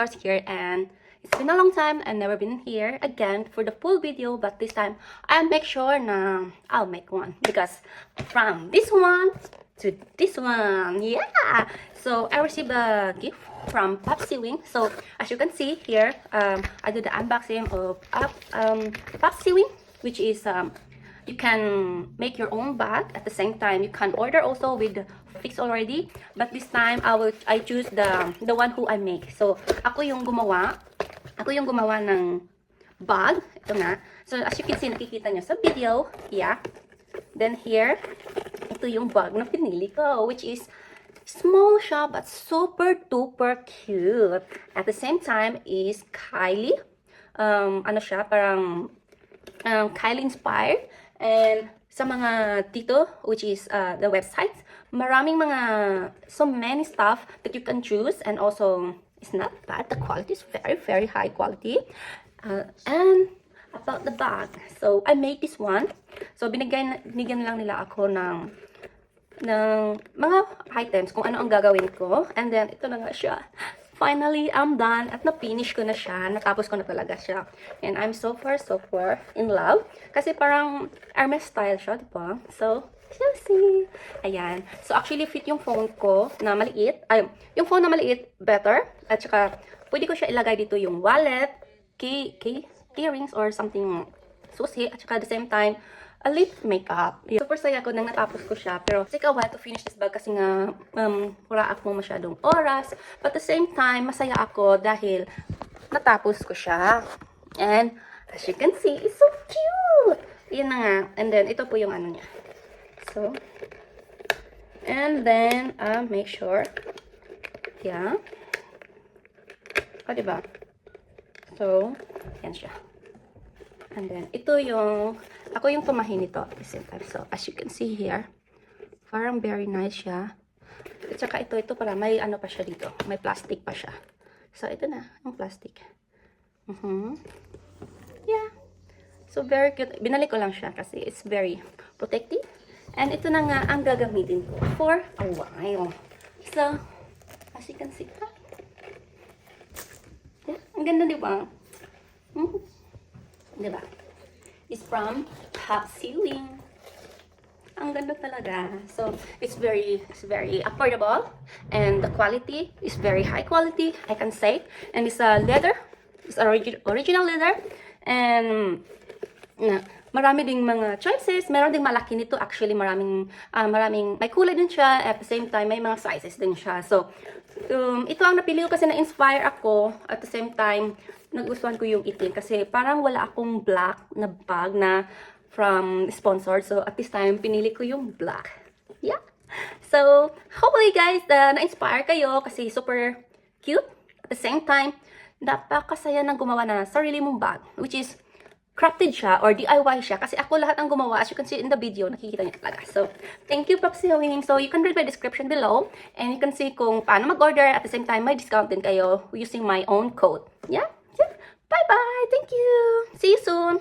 yours here, and it's been a long time. I've never been here again for the full video, but this time I'll make sure na I'll make one, because from this one to this one, yeah. So I received a gift from Popsy Wing. So as you can see here, I do the unboxing of Popsy Wing, which is you can make your own bag. At the same time, you can order also with fix already, but this time I choose the one who I make. So ako yung gumawa ng bag. Ito nga. So as you can see, nakikita nyo sa video, yeah. Then here, ito yung bag na pinili ko, which is small siya but super duper cute. At the same time is Kylie. Ano siya, parang Kylie inspired. And sa mga dito, which is the website, maraming so many stuff that you can choose, and also it's not bad. The quality is very high quality. And about the bag, so I made this one. So binigyan lang nila ako ng mga items kung ano ang gagawin ko, and then ito na nga siya. Finally, I'm done at na-finish ko na siya. Natapos ko na talaga siya. And I'm so far in love. Kasi parang hermes style siya, diba? So, see. Ayan. So, actually, fit yung phone ko na maliit. Ay, yung phone na maliit, better. At saka, pwede ko siya ilagay dito yung wallet, key rings, or something susi. At saka, at the same time, a lip makeup. Yeah. Super saya ko nang natapos ko siya. Pero take a while to finish this bag kasi nga wala ako masyadong oras. But at the same time, masaya ako dahil natapos ko siya. And as you can see, it's so cute! Yan na nga. And then, ito po yung ano niya. So, and then, make sure. Yeah. O, diba? So, yan siya. And then, ito yung, ako yung tumahin nito at the same time. So, as you can see here, parang very nice siya. At saka ito pala, may ano pa siya dito. May plastic pa siya. So, ito na, yung plastic. Yeah. So, very cute. Binalik ko lang siya kasi it's very protective. And ito na nga ang gagamitin ko for a while. So, as you can see, yeah, ang ganda, diba? Diba? It's from Popsy Wing. Ang ganda talaga. So, it's very affordable, and the quality is very high quality, I can say. And it's a leather. It's original leather. And marami ding mga choices. Meron ding malaki nito. Actually, maraming may kulay din siya. At the same time, may mga sizes din siya. So, ito ang napili ko kasi na-inspire ako. At the same time, nagustuhan ko yung itim kasi parang wala akong black na bag na from sponsored. So, at this time, pinili ko yung black. Yeah. So, hopefully guys, na-inspire kayo kasi super cute. At the same time, napakasaya ng gumawa na sarili mong bag, which is crafted siya or DIY siya. Kasi ako lahat ang gumawa. As you can see in the video, nakikita niyo talaga. So, thank you, Popsy Wing. So, you can read my description below. And you can see kung paano mag-order. At the same time, may discount din kayo using my own code. Yeah? Bye-bye. Thank you. See you soon.